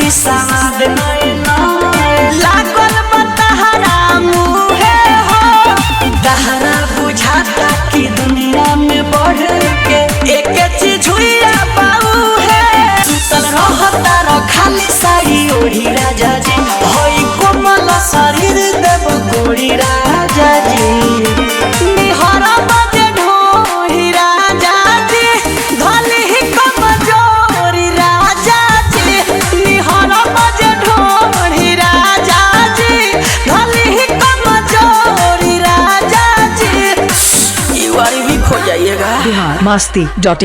बाकी साद लागल बतहरा मुहे हो दहरा बुझाता कि दुनिया में बढ़ के एक चीज हुआ पाऊ है सुतल रहता रो खाली साड़ी ओढ़ी राजा जी होई कोमल शरीर देव गोरी राजा जी निहरा बजे ढोरी राजा जी धली ही कमजोरी राजा जी निहरा बजे ढोरी राजा जी धली ही कमजोरी राजा जी ये वारी भी खो जाइएगा। बिहार मस्ती.in